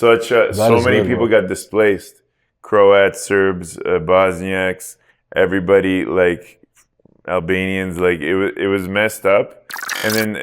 so many people got displaced. Croats, Serbs, Bosniaks, everybody, like Albanians, like it was messed up. And then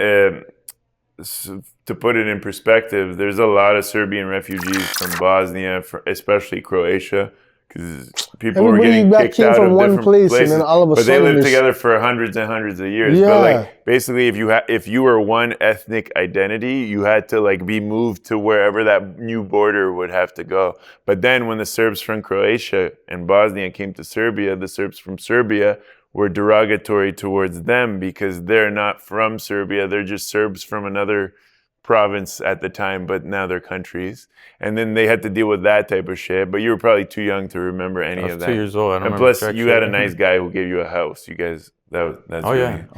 to put it in perspective, there's a lot of Serbian refugees from Bosnia, especially Croatia, because people were getting kicked out of different places, and then all of a sudden they lived together for hundreds and hundreds of years. But like basically, if you were one ethnic identity, you had to like be moved to wherever that new border would have to go. But then when the Serbs from Croatia and Bosnia came to Serbia, the Serbs from Serbia were derogatory towards them because they're not from Serbia. They're just Serbs from another province at the time, but now they're countries. And then they had to deal with that type of shit. But you were probably too young to remember any of that. 2 years old. I don't and remember. Plus, you had a nice guy who gave you a house. You guys, that's Oh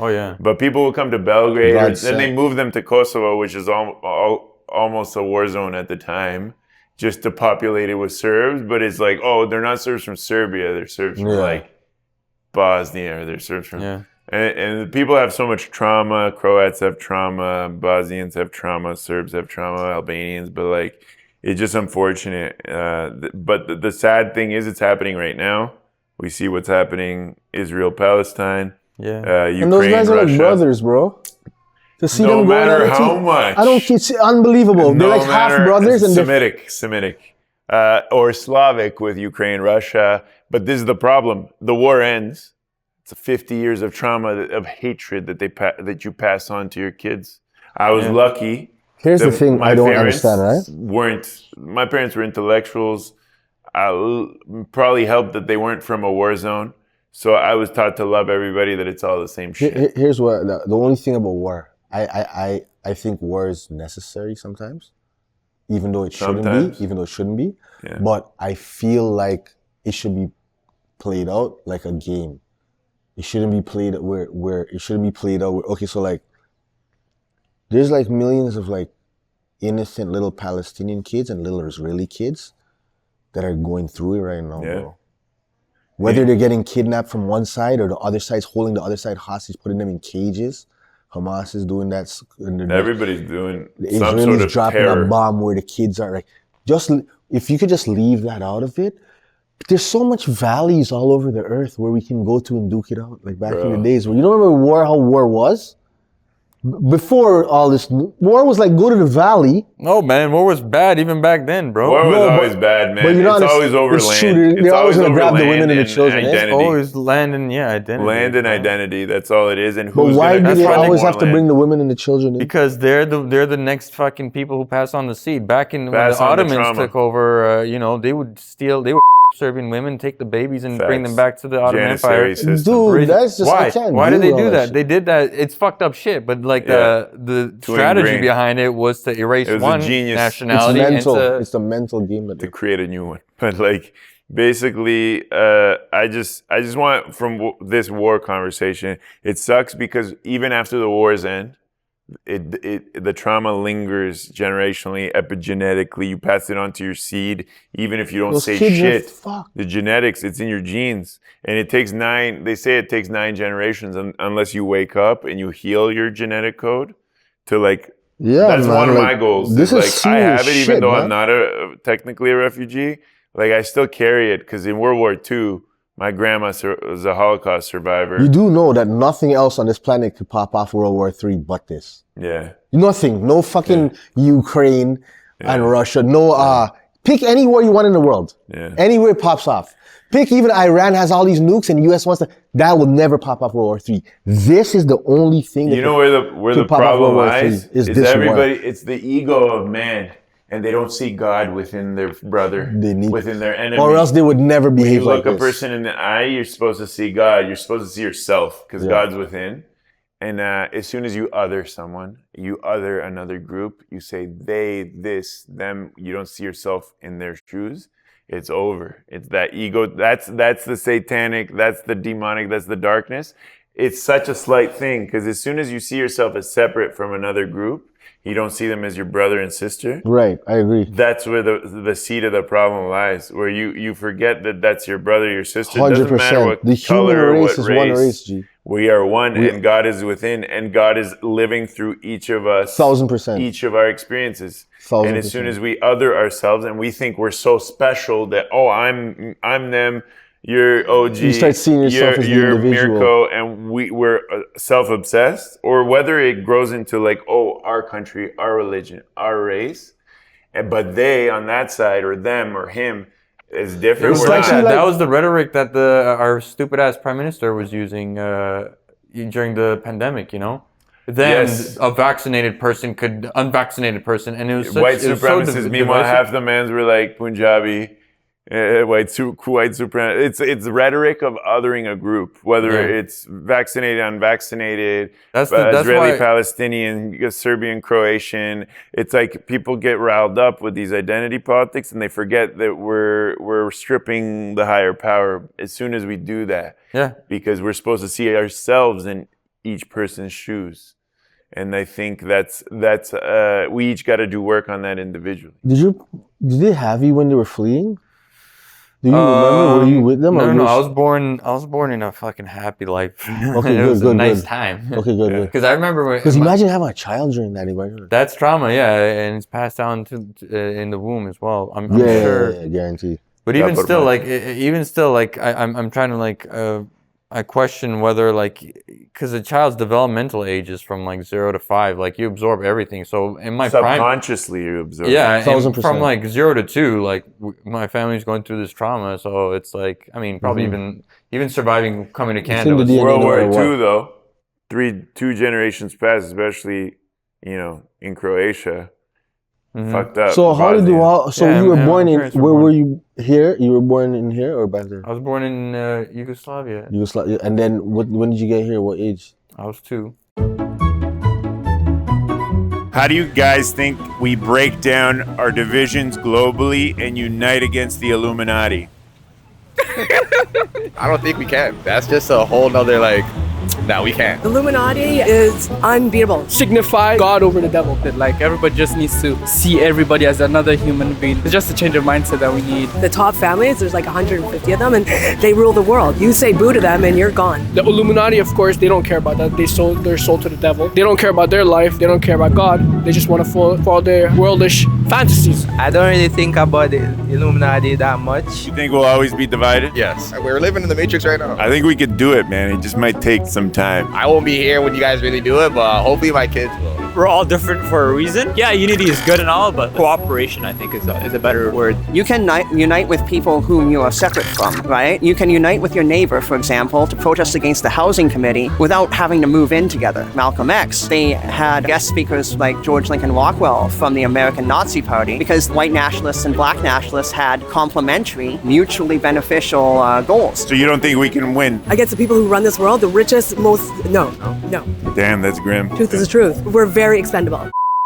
yeah. But people would come to Belgrade, then they moved them to Kosovo, which is almost a war zone at the time, just to populate it with Serbs. But it's like, oh, they're not Serbs from Serbia. They're Serbs from like Bosnia, or they're Serbs from... And people have so much trauma. Croats have trauma. Bosnians have trauma. Serbs have trauma. Albanians. But like, it's just unfortunate. But the sad thing is, it's happening right now. We see what's happening. Israel-Palestine. Ukraine, and those guys are like brothers, bro. To see them going matter how much. It's unbelievable. They're like half brothers. And Semitic. Or Slavic with Ukraine, Russia. But this is the problem. The war ends. It's 50 years of trauma, of hatred that you pass on to your kids. I was lucky. Here's the thing I don't understand, right? My parents were intellectuals. Probably helped that they weren't from a war zone. So I was taught to love everybody, that it's all the same shit. Here's what, the only thing about war, I think war is necessary sometimes, even though it shouldn't be. Yeah. But I feel like it should be played out like a game. It shouldn't be played where it shouldn't be played out. Okay, so like, there's like millions of like innocent little Palestinian kids and little Israeli kids that are going through it right now, bro. Whether they're getting kidnapped from one side or the other side's holding the other side hostage, putting them in cages. Hamas is doing that. Everybody's doing the some Israelis sort of dropping terror. a bomb where the kids are. Like, if you could just leave that out of it. There's so much valleys all over the earth where we can go to and duke it out. Like back in the days where, you don't remember how war was? Before all this, war was like, go to the valley. No, man, war was bad even back then, bro. War was always bad, man. But it's always over land. They're always going to grab the women and the children. It's always land and identity. Land and identity, that's all it is. And but why do they always have to bring the women and the children in? Because they're the next fucking people who pass on the seed. Back in when the Ottomans took over, they would Serbian women, take the babies and bring them back to the Ottoman Empire. Dude, that's just why did they do that? They did that. It's fucked up shit. But like the strategy behind it was to erase one nationality. It's the mental game to create a new one. But like basically, I just want from this war conversation. It sucks because even after the wars end, the trauma lingers generationally, epigenetically. You pass it on to your seed, even if you don't say shit. The genetics, it's in your genes, and it takes 9. They say it takes 9 generations unless you wake up and you heal your genetic code. To like, that's one of my goals. This is I have it, even though I'm not technically a refugee. Like I still carry it because in World War II. My grandma was a Holocaust survivor. You do know that nothing else on this planet could pop off World War III but this. Yeah. Nothing. No fucking Ukraine and Russia. No, pick any war you want in the world. Yeah. Anywhere it pops off. Pick even Iran has all these nukes and the US wants to. That will never pop off World War III. This is the only thing that where the problem lies? Is everybody, it's the ego of man. And they don't see God within their brother, within their enemy. Or else they would never behave like this. When you look a person in the eye, you're supposed to see God. You're supposed to see yourself because God's within. And as soon as you other someone, you other another group, you say they, this, them, you don't see yourself in their shoes, it's over. It's that ego. That's the satanic, that's the demonic, that's the darkness. It's such a slight thing because as soon as you see yourself as separate from another group, you don't see them as your brother and sister. Right, I agree. That's where the seed of the problem lies, where you forget that that's your brother, your sister. 100%. It doesn't matter what the color human or race what is race. One race, G. We are one, and God is within, and God is living through each of us. 1,000%. Each of our experiences. And as soon as we other ourselves and we think we're so special that, oh, I'm them, you're OG, you start seeing yourself as the individual. Mirko, and we're self-obsessed, or whether it grows into like, oh, our country, our religion, our race, but they on that side, or them or him, is different. That was the rhetoric that our stupid ass prime minister was using during the pandemic, you know? Then a vaccinated person could unvaccinated person, and it was such, white supremacists. Meanwhile, half the mans were like Punjabi, white supremacists. It's rhetoric of othering a group, whether it's vaccinated, unvaccinated, Israeli, Palestinian, Serbian, Croatian. It's like people get riled up with these identity politics, and they forget that we're stripping the higher power as soon as we do that. Yeah, because we're supposed to see ourselves in each person's shoes. And I think that's we each got to do work on that individually. Did they have you when they were fleeing? Do you remember? Were you with them? No. I was born in a fucking happy life. Okay, it was a nice time. Okay, good. Because I remember. Because imagine having a child during that. That's trauma, yeah, and it's passed down to in the womb as well. I'm sure. Yeah, guaranteed. But even still, I'm trying to like. I question whether because a child's developmental age is from like 0 to 5, like you absorb everything. So in my subconsciously you absorb. Yeah, 1,000%. From like 0 to 2, like my family's going through this trauma. So it's like, I mean, probably even surviving coming to Canada. World War II though, 2 generations past, especially in Croatia. Fucked up. So how did you? So you were born in? Where were you? Here? You were born in here or back there? I was born in Yugoslavia. Yugoslavia, and then when did you get here? What age? I was 2. How do you guys think we break down our divisions globally and unite against the Illuminati? I don't think we can. That's just a whole nother no, we can't. The Illuminati is unbeatable. Signify God over the devil. Like everybody just needs to see everybody as another human being. It's just a change of mindset that we need. The top families, there's like 150 of them, and they rule the world. You say boo to them and you're gone. The Illuminati, of course, they don't care about that. They sold their soul to the devil. They don't care about their life. They don't care about God. They just want to follow their worldish fantasies. I don't really think about the Illuminati that much. You think we'll always be divided? Yes. We're living in the Matrix right now. I think we could do it, man. It just might take some time. I won't be here when you guys really do it, but hopefully my kids will. We're all different for a reason. Yeah, unity is good and all, but cooperation, I think, is a better word. You can unite with people whom you are separate from, right? You can unite with your neighbor, for example, to protest against the housing committee without having to move in together. Malcolm X, they had guest speakers like George Lincoln Rockwell from the American Nazi Party because white nationalists and black nationalists had complementary, mutually beneficial goals. So you don't think we can win? Against the people who run this world, the richest, most... No. Damn, that's grim. Truth is the truth. We're very expendable.